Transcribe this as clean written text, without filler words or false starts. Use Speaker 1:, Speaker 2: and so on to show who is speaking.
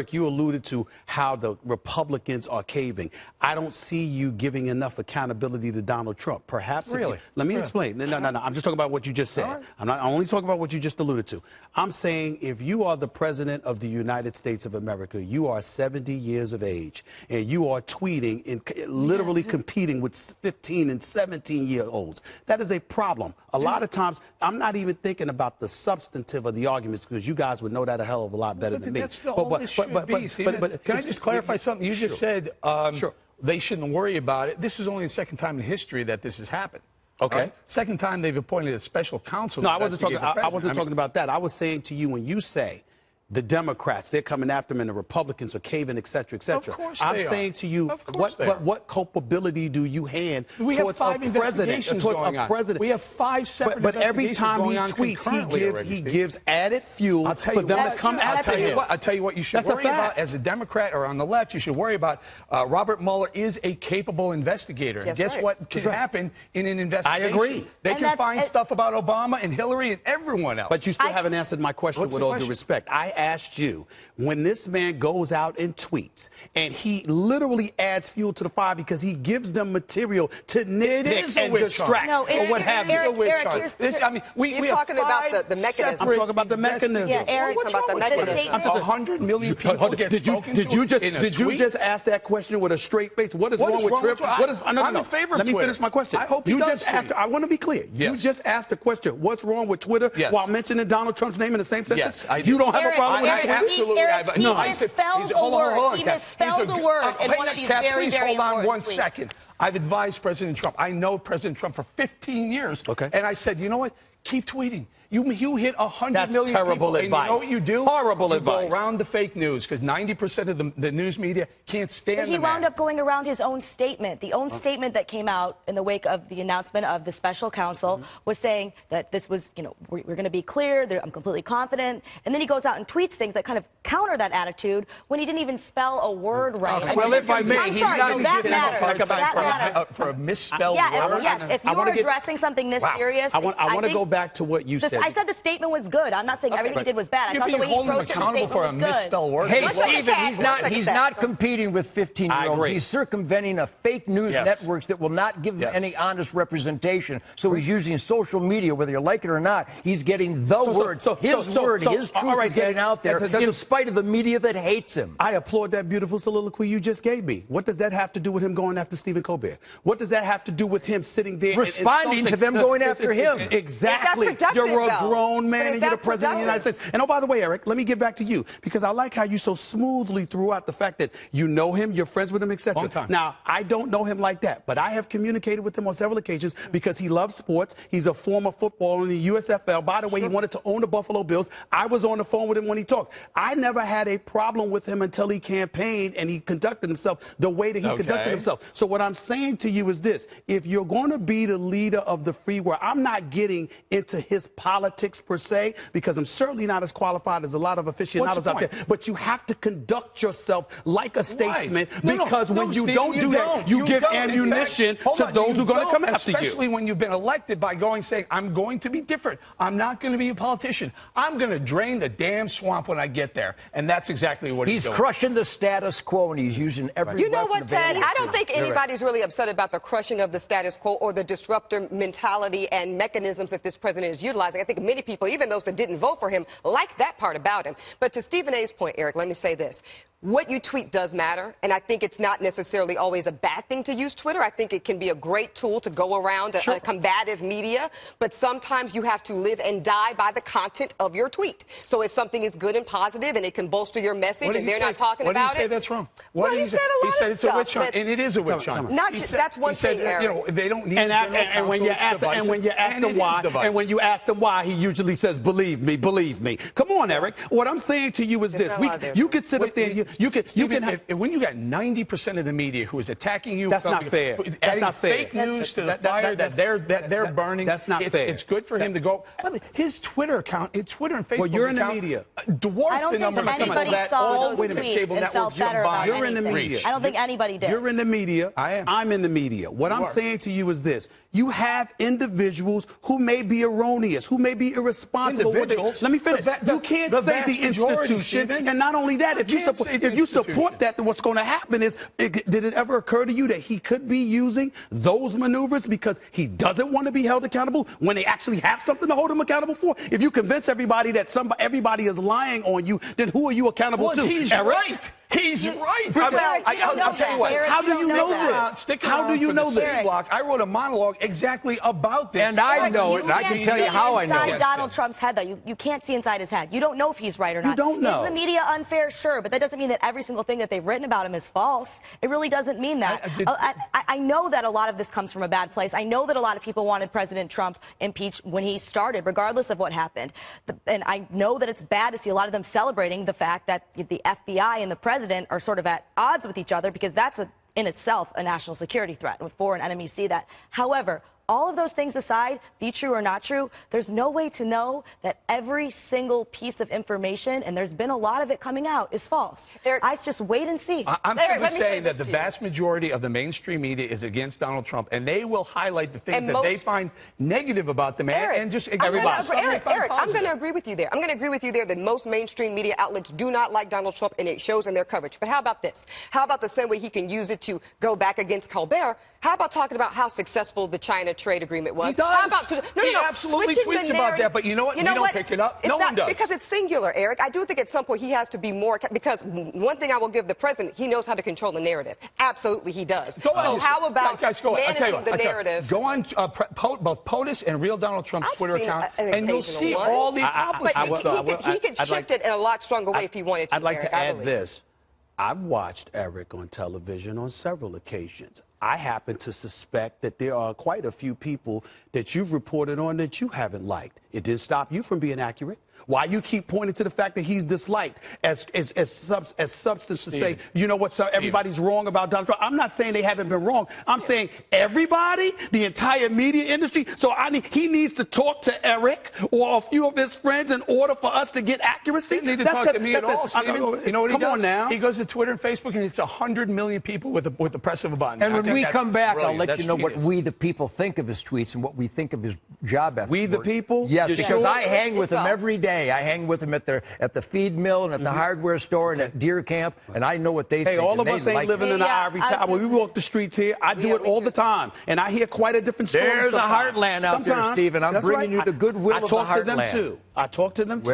Speaker 1: You alluded to how the Republicans are caving. I don't see you giving enough accountability to Donald Trump. Perhaps.
Speaker 2: Really?
Speaker 1: Let me explain. No. I'm just talking about what you just said.
Speaker 2: Right.
Speaker 1: I'm only talking about what you just alluded to. I'm saying if you are the president of the United States of America, you are 70 years of age, and you are tweeting and literally competing with 15 and 17-year-olds. That is a problem. A lot of times, I'm not even thinking about the substantive of the arguments because you guys would know that a hell of a lot better than me.
Speaker 2: Can I just clarify something? You just said they shouldn't worry about it. This is only the second time in history that this has happened.
Speaker 1: Okay.
Speaker 2: Right? Second time they've appointed a special counsel.
Speaker 1: No, I wasn't talking about that. I was saying to you, when you say the Democrats, they're coming after them and the Republicans are caving, et cetera, et cetera.
Speaker 2: Of course
Speaker 1: I'm saying to you, what culpability do you hand towards a president?
Speaker 2: We have 5 separate
Speaker 1: but every time he tweets, he gives added fuel for them to come after him.
Speaker 2: I'll tell you what you should worry about as a Democrat or on the left. You should worry about Robert Mueller is a capable investigator. And guess what can happen in an investigation?
Speaker 1: I agree.
Speaker 2: They can find stuff about Obama and Hillary and everyone else.
Speaker 1: But you still haven't answered my question with all due respect. I asked you, when this man goes out and tweets, and he literally adds fuel to the fire because he gives them material to nitpick and distract or what have you.
Speaker 3: You're talking about the mechanism.
Speaker 1: I'm talking about the mechanism.
Speaker 3: Yeah, Eric,
Speaker 2: what's wrong with mechanism? 100 million people get spoken to in a tweet?
Speaker 1: Did you just ask that question with a straight face? What is wrong with Twitter?
Speaker 2: I'm in favor of Twitter.
Speaker 1: Let me finish my question.
Speaker 2: I hope he does.
Speaker 1: I want to be clear. You just asked the question, what's wrong with Twitter, while mentioning Donald Trump's name in the same sentence?
Speaker 2: Yes, I do.
Speaker 1: You don't have a problem with that?
Speaker 2: Absolutely.
Speaker 4: He misspelled a word. He misspelled a word in one of these very, very important tweets.
Speaker 2: Hold on 1 second. I've advised President Trump. I know President Trump for 15 years.
Speaker 1: Okay.
Speaker 2: And I said, you know what? Keep tweeting. You hit 100 million
Speaker 1: terrible
Speaker 2: people.
Speaker 1: advice.
Speaker 2: And you know what you do?
Speaker 1: Horrible advice.
Speaker 2: You go around the fake news because 90% of the news media can't stand
Speaker 4: But he wound up going around his own statement. The own statement that came out in the wake of the announcement of the special counsel was saying that this was, we're going to be clear, I'm completely confident. And then he goes out and tweets things that kind of counter that attitude when he didn't even spell a word right.
Speaker 2: Well, if I may, he's
Speaker 4: not that matters.
Speaker 2: For a misspelled word?
Speaker 4: Yes, if you were addressing something this serious,
Speaker 1: I want to go back to what you said.
Speaker 4: I said the statement was good. I'm not saying everything he did was bad. I thought the way he approached the statement
Speaker 2: for a
Speaker 4: was good.
Speaker 2: misspelled word.
Speaker 5: Hey, Stephen, he's not competing with 15-year-olds. He's circumventing a fake news networks that will not give them any honest representation. So he's using social media, whether you like it or not. He's getting the word. His word, his truth is getting out there in spite of the media that hates him.
Speaker 1: I applaud that beautiful soliloquy you just gave me. What does that have to do with him going after Stephen Colbert? What does that have to do with him sitting there
Speaker 5: responding to them going after him?
Speaker 1: Exactly. You're a grown man and you're the president of the United States. And oh, by the way, Eric, let me get back to you because I like how you so smoothly threw out the fact that you know him, you're friends with him, etc. Now, I don't know him like that, but I have communicated with him on several occasions because he loves sports. He's a former footballer in the USFL. By the way, he wanted to own the Buffalo Bills. I was on the phone with him when he talked. I never had a problem with him until he campaigned and he conducted himself the way that he conducted himself. So what I'm saying to you is this. If you're going to be the leader of the free world, I'm not getting into his politics per se because I'm certainly not as qualified as a lot of aficionados out there. But you have to conduct yourself like a statesman because when you don't do that, you give ammunition to those who are going to come after you.
Speaker 2: Especially when you've been elected by saying, I'm going to be different. I'm not going to be a politician. I'm going to drain the damn swamp when I get there. And that's exactly what he's doing.
Speaker 5: He's crushing the status quo and he's using every
Speaker 3: You know what, Ted? I don't think anybody's really upset about the crushing of the status quo or the disruptor mentality and mechanisms that this president is utilizing. I think many people, even those that didn't vote for him, like that part about him. But to Stephen A's point, Eric, let me say this. What you tweet does matter, and I think it's not necessarily always a bad thing to use Twitter. I think it can be a great tool to go around a combative media, but sometimes you have to live and die by the content of your tweet. So if something is good and positive and it can bolster your message and they're not talking about it.
Speaker 2: What do you say that's wrong?
Speaker 3: Well, he said a lot of stuff.
Speaker 2: He said it's a witch hunt, and it is a witch hunt.
Speaker 3: That's one thing, Eric.
Speaker 2: They don't need
Speaker 1: and when you ask him why, he usually says, believe me, believe me. Come on, Eric. What I'm saying to you is this. You could sit up there and
Speaker 2: when you got 90% of the media who is attacking you,
Speaker 1: that's not fair. That's not fair.
Speaker 2: Fake news to the fire that they're burning.
Speaker 1: That's not fair.
Speaker 2: It's good for him to go. His Twitter account, Twitter and Facebook.
Speaker 1: Well, you're in the media.
Speaker 2: Dwarf the number of people that all cable networks buy.
Speaker 1: You're in the media.
Speaker 4: I don't think anybody did.
Speaker 1: You're in the media.
Speaker 2: I am.
Speaker 1: I'm in the media. What I'm saying to you is this. you have individuals who may be erroneous, who may be irresponsible. Let me finish. You can't say the institution, and not only that, if you support that, then what's going to happen is, did it ever occur to you that he could be using those maneuvers because he doesn't want to be held accountable when they actually have something to hold him accountable for? If you convince everybody that everybody is lying on you, then who are you accountable to?
Speaker 2: He's right. He's right.
Speaker 1: I'll tell you what. How do you know this? How do you know this?
Speaker 2: I wrote a monologue exactly about this.
Speaker 5: And I know it, and I can tell you how I know it.
Speaker 4: Inside Donald Trump's head, though. You can't see inside his head. You don't know if he's right or not.
Speaker 1: You don't know.
Speaker 4: Is the media unfair? Sure, but that doesn't mean that every single thing that they've written about him is false. It really doesn't mean that. I know that a lot of this comes from a bad place. I know that a lot of people wanted President Trump impeached when he started, regardless of what happened. And I know that it's bad to see a lot of them celebrating the fact that the FBI and the president are sort of at odds with each other, because that's in itself a national security threat when foreign enemies see that. However, all of those things aside, be true or not true, there's no way to know that every single piece of information, and there's been a lot of it coming out, is false. I just wait and see.
Speaker 2: I'm simply saying that the vast majority of the mainstream media is against Donald Trump, and they will highlight the things that they find negative about the man and just everybody.
Speaker 3: Eric, I'm going to agree with you there. I'm going to agree with you there that most mainstream media outlets do not like Donald Trump, and it shows in their coverage. But how about this? How about the same way he can use it to go back against Colbert? How about talking about how successful the China trade agreement was?
Speaker 2: He does.
Speaker 3: How about,
Speaker 2: he absolutely tweets about that, but you know what? We don't pick it up. No one does.
Speaker 3: Because it's singular, Eric. I do think at some point he has to be more, because one thing I will give the president, he knows how to control the narrative. Absolutely, he does.
Speaker 2: Go on.
Speaker 3: So how about managing the narrative?
Speaker 2: Go on both POTUS and Real Donald Trump's Twitter account, and you'll see all the accomplishments.
Speaker 3: He could shift it in a lot stronger way if he wanted to.
Speaker 1: I'd like to add this. I've watched Eric on television on several occasions. I happen to suspect that there are quite a few people that you've reported on that you haven't liked. It didn't stop you from being accurate. Why you keep pointing to the fact that he's disliked as substance to say, you know what, sir, everybody's wrong about Donald Trump. I'm not saying they haven't been wrong. I'm saying everybody, the entire media industry. So he needs to talk to Eric or a few of his friends in order for us to get accuracy.
Speaker 2: He doesn't need to talk to me at all, Stephen. You know what he does?
Speaker 1: Come on now.
Speaker 2: He goes to Twitter and Facebook, and it's 100 million people with the press of a button.
Speaker 5: And when we come back, I'll let you know what we, the people, think of his tweets and what we think of his job ethic.
Speaker 1: We, the people?
Speaker 5: Yes, because I hang with him every day. I hang with him at the feed mill and at the hardware store and at deer camp, and I know what they think.
Speaker 1: Hey, all of us ain't living in the ivory tower. When we walk the streets here, I do it all the time, and I hear quite a different story.
Speaker 5: There's a heartland out there, Stephen. I'm bringing you the goodwill of the heartland.
Speaker 1: I talk to them too.